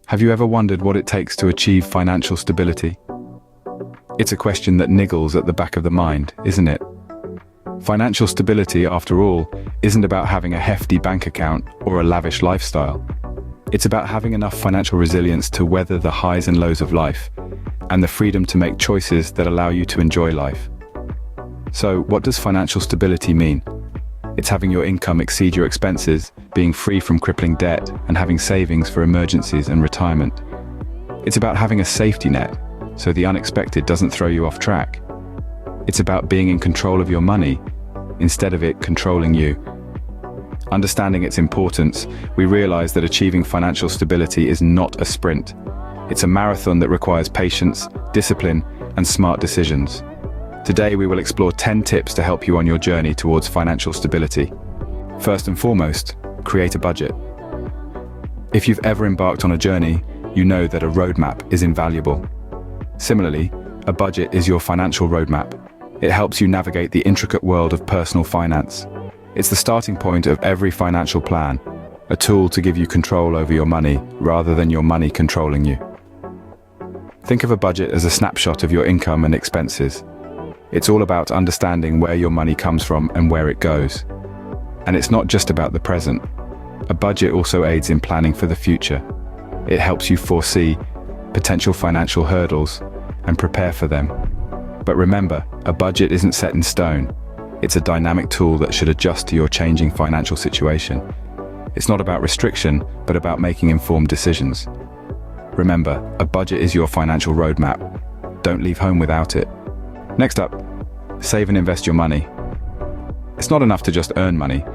Have you ever wondered what it takes to achieve financial stability? It's a question that niggles at the back of the mind, isn't it? Financial stability, after all, isn't about having a hefty bank account or a lavish lifestyle. It's about having enough financial resilience to weather the highs and lows of life, and the freedom to make choices that allow you to enjoy life. So, what does financial stability mean? It's having your income exceed your expenses, being free from crippling debt, and having savings for emergencies and retirement. It's about having a safety net, so the unexpected doesn't throw you off track. It's about being in control of your money, instead of it controlling you. Understanding its importance, we realize that achieving financial stability is not a sprint. It's a marathon that requires patience, discipline, and smart decisions. Today we will explore 10 tips to help you on your journey towards financial stability. First and foremost, create a budget. If you've ever embarked on a journey, you know that a roadmap is invaluable. Similarly, a budget is your financial roadmap. It helps you navigate the intricate world of personal finance. It's the starting point of every financial plan, a tool to give you control over your money rather than your money controlling you. Think of a budget as a snapshot of your income and expenses. It's all about understanding where your money comes from and where it goes. And it's not just about the present. A budget also aids in planning for the future. It helps you foresee potential financial hurdles and prepare for them. But remember, a budget isn't set in stone. It's a dynamic tool that should adjust to your changing financial situation. It's not about restriction, but about making informed decisions. Remember, a budget is your financial roadmap. Don't leave home without it. Next up, save and invest your money. It's not enough to just earn money.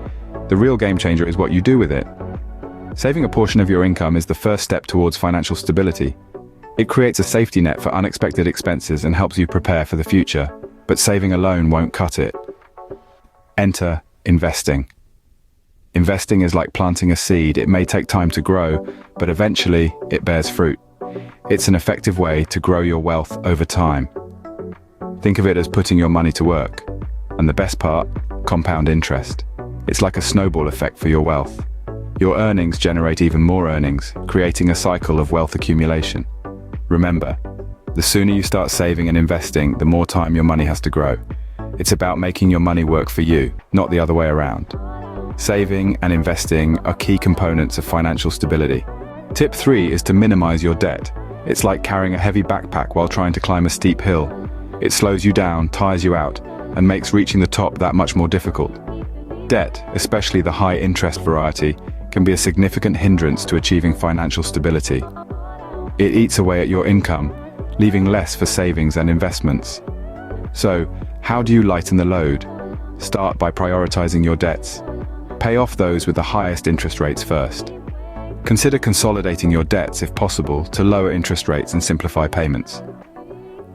The real game changer is what you do with it. Saving a portion of your income is the first step towards financial stability. It creates a safety net for unexpected expenses and helps you prepare for the future. But saving alone won't cut it. Enter investing. Investing is like planting a seed. It may take time to grow, but eventually it bears fruit. It's an effective way to grow your wealth over time. Think of it as putting your money to work. And the best part, compound interest. It's like a snowball effect for your wealth. Your earnings generate even more earnings, creating a cycle of wealth accumulation. Remember, the sooner you start saving and investing, the more time your money has to grow. It's about making your money work for you, not the other way around. Saving and investing are key components of financial stability. Tip 3 is to minimize your debt. It's like carrying a heavy backpack while trying to climb a steep hill. It slows you down, tires you out, and makes reaching the top that much more difficult. Debt, especially the high-interest variety, can be a significant hindrance to achieving financial stability. It eats away at your income, leaving less for savings and investments. So, how do you lighten the load? Start by prioritizing your debts. Pay off those with the highest interest rates first. Consider consolidating your debts if possible to lower interest rates and simplify payments.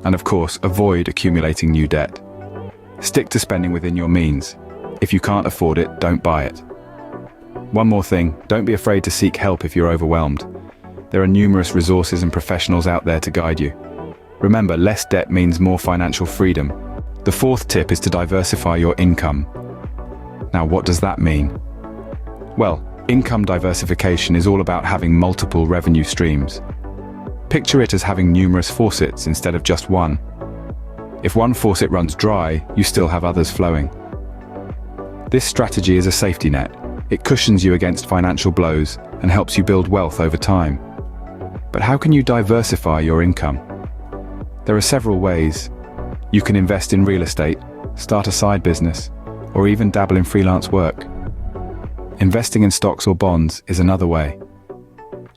And of course, avoid accumulating new debt. Stick to spending within your means. If you can't afford it, don't buy it. One more thing, don't be afraid to seek help if you're overwhelmed. There are numerous resources and professionals out there to guide you. Remember, less debt means more financial freedom. The fourth tip is to diversify your income. Now, what does that mean? Well, income diversification is all about having multiple revenue streams. Picture it as having numerous faucets instead of just one. If one faucet runs dry, you still have others flowing. This strategy is a safety net. It cushions you against financial blows and helps you build wealth over time. But how can you diversify your income? There are several ways. You can invest in real estate, start a side business, or even dabble in freelance work. Investing in stocks or bonds is another way.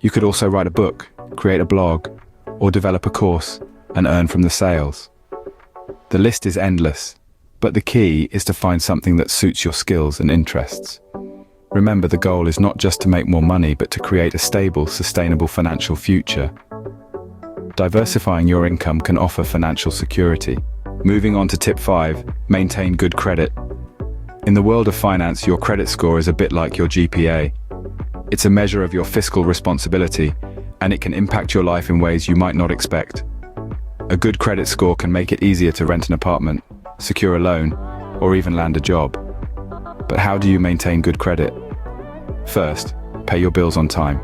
You could also write a book, create a blog, or develop a course and earn from the sales. The list is endless, but the key is to find something that suits your skills and interests. Remember, the goal is not just to make more money, but to create a stable, sustainable financial future. Diversifying your income can offer financial security. Moving on to tip 5, maintain good credit. In the world of finance, your credit score is a bit like your GPA. It's a measure of your fiscal responsibility, and it can impact your life in ways you might not expect. A good credit score can make it easier to rent an apartment, secure a loan, or even land a job. But how do you maintain good credit? First, pay your bills on time.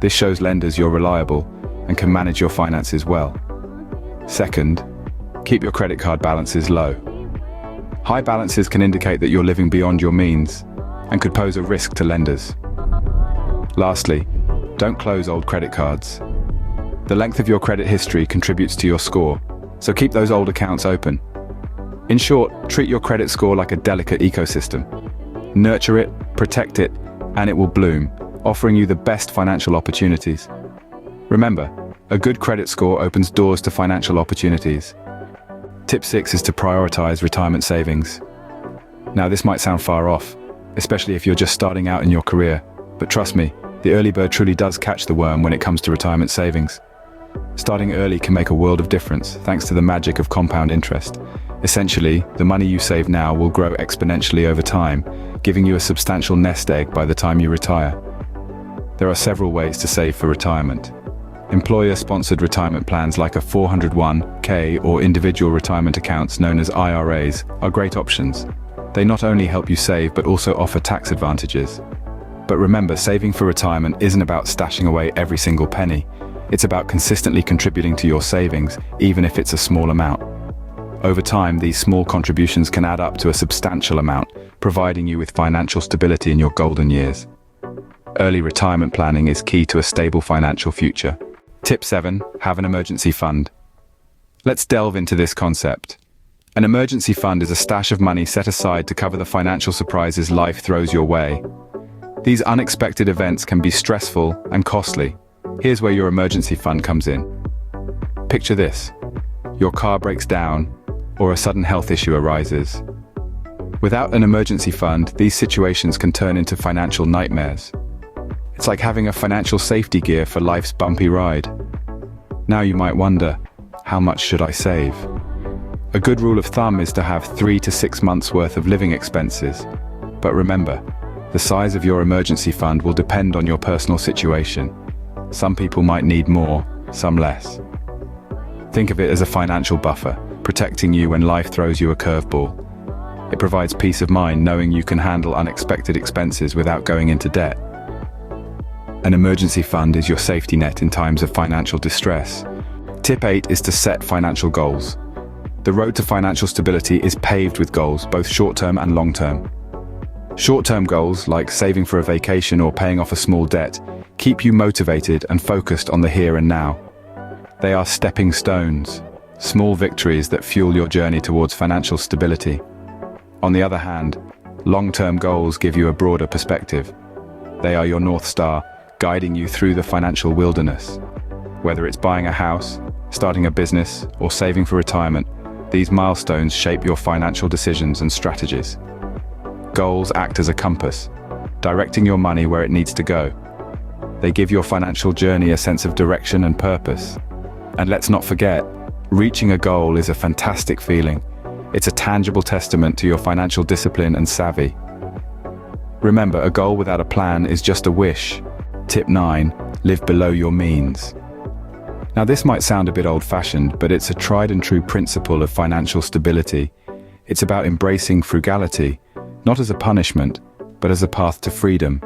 This shows lenders you're reliable and can manage your finances well. Second, keep your credit card balances low. High balances can indicate that you're living beyond your means and could pose a risk to lenders. Lastly, don't close old credit cards. The length of your credit history contributes to your score, so keep those old accounts open. In short, treat your credit score like a delicate ecosystem. Nurture it, protect it, and it will bloom, offering you the best financial opportunities. Remember, a good credit score opens doors to financial opportunities. Tip 6 is to prioritize retirement savings. Now, this might sound far off, especially if you're just starting out in your career, but trust me, the early bird truly does catch the worm when it comes to retirement savings. Starting early can make a world of difference thanks to the magic of compound interest. Essentially, the money you save now will grow exponentially over time, giving you a substantial nest egg by the time you retire. There are several ways to save for retirement. Employer-sponsored retirement plans like a 401k or individual retirement accounts known as IRAs are great options. They not only help you save but also offer tax advantages. But remember, saving for retirement isn't about stashing away every single penny. It's about consistently contributing to your savings, even if it's a small amount. Over time, these small contributions can add up to a substantial amount, providing you with financial stability in your golden years. Early retirement planning is key to a stable financial future. Tip 7, have an emergency fund. Let's delve into this concept. An emergency fund is a stash of money set aside to cover the financial surprises life throws your way. These unexpected events can be stressful and costly. Here's where your emergency fund comes in. Picture this. Your car breaks down, or a sudden health issue arises. Without an emergency fund, these situations can turn into financial nightmares. It's like having a financial safety gear for life's bumpy ride. Now you might wonder, how much should I save? A good rule of thumb is to have 3 to 6 months worth of living expenses. But remember, the size of your emergency fund will depend on your personal situation. Some people might need more, some less. Think of it as a financial buffer, protecting you when life throws you a curveball. It provides peace of mind knowing you can handle unexpected expenses without going into debt. An emergency fund is your safety net in times of financial distress. Tip 8 is to set financial goals. The road to financial stability is paved with goals, both short-term and long-term. Short-term goals, like saving for a vacation or paying off a small debt, keep you motivated and focused on the here and now. They are stepping stones, small victories that fuel your journey towards financial stability. On the other hand, long-term goals give you a broader perspective. They are your North Star, guiding you through the financial wilderness. Whether it's buying a house, starting a business, or saving for retirement, these milestones shape your financial decisions and strategies. Goals act as a compass, directing your money where it needs to go. They give your financial journey a sense of direction and purpose. And let's not forget, reaching a goal is a fantastic feeling. It's a tangible testament to your financial discipline and savvy. Remember, a goal without a plan is just a wish. Tip 9, live below your means. Now this might sound a bit old-fashioned, but it's a tried and true principle of financial stability. It's about embracing frugality, not as a punishment, but as a path to freedom.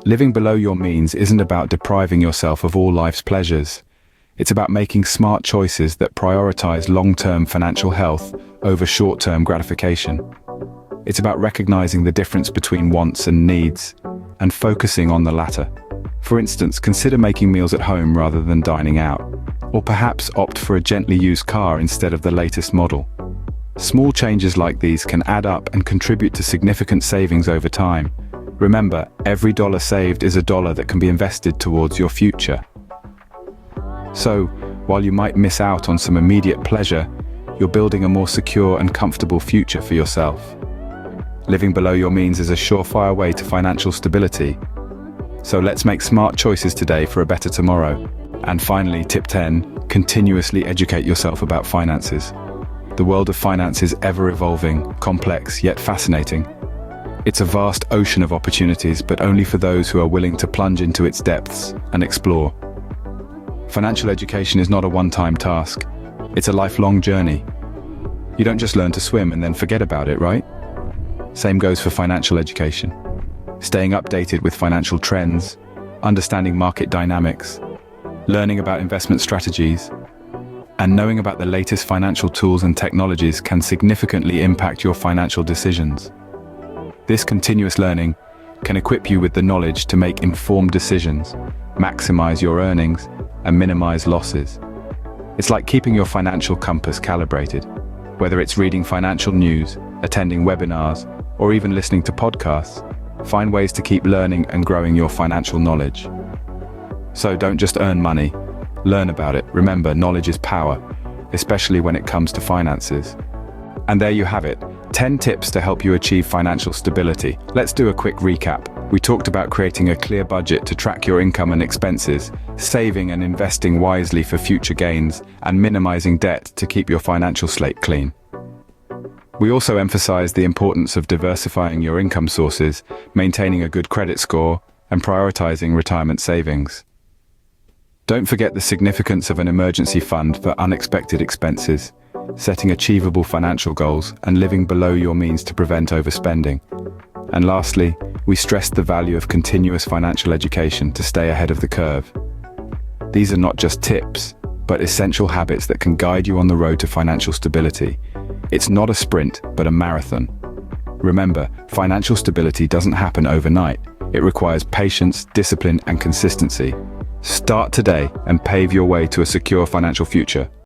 Living below your means isn't about depriving yourself of all life's pleasures. It's about making smart choices that prioritize long-term financial health over short-term gratification. It's about recognizing the difference between wants and needs, and focusing on the latter. For instance, consider making meals at home rather than dining out, or perhaps opt for a gently used car instead of the latest model. Small changes like these can add up and contribute to significant savings over time. Remember, every dollar saved is a dollar that can be invested towards your future. So, while you might miss out on some immediate pleasure, you're building a more secure and comfortable future for yourself. Living below your means is a surefire way to financial stability. So let's make smart choices today for a better tomorrow. And finally, tip 10, continuously educate yourself about finances. The world of finance is ever-evolving, complex, yet fascinating. It's a vast ocean of opportunities, but only for those who are willing to plunge into its depths and explore. Financial education is not a one-time task. It's a lifelong journey. You don't just learn to swim and then forget about it, right? Same goes for financial education. Staying updated with financial trends, understanding market dynamics, learning about investment strategies, and knowing about the latest financial tools and technologies can significantly impact your financial decisions. This continuous learning can equip you with the knowledge to make informed decisions, maximize your earnings, and minimize losses. It's like keeping your financial compass calibrated. Whether it's reading financial news, attending webinars, or even listening to podcasts, find ways to keep learning and growing your financial knowledge. So don't just earn money, learn about it. Remember, knowledge is power, especially when it comes to finances. And there you have it, 10 tips to help you achieve financial stability. Let's do a quick recap. We talked about creating a clear budget to track your income and expenses, saving and investing wisely for future gains, and minimizing debt to keep your financial slate clean. We also emphasized the importance of diversifying your income sources, maintaining a good credit score, and prioritizing retirement savings. Don't forget the significance of an emergency fund for unexpected expenses, setting achievable financial goals, and living below your means to prevent overspending. And lastly, we stressed the value of continuous financial education to stay ahead of the curve. These are not just tips, but essential habits that can guide you on the road to financial stability. It's not a sprint, but a marathon. Remember, financial stability doesn't happen overnight. It requires patience, discipline, and consistency. Start today and pave your way to a secure financial future.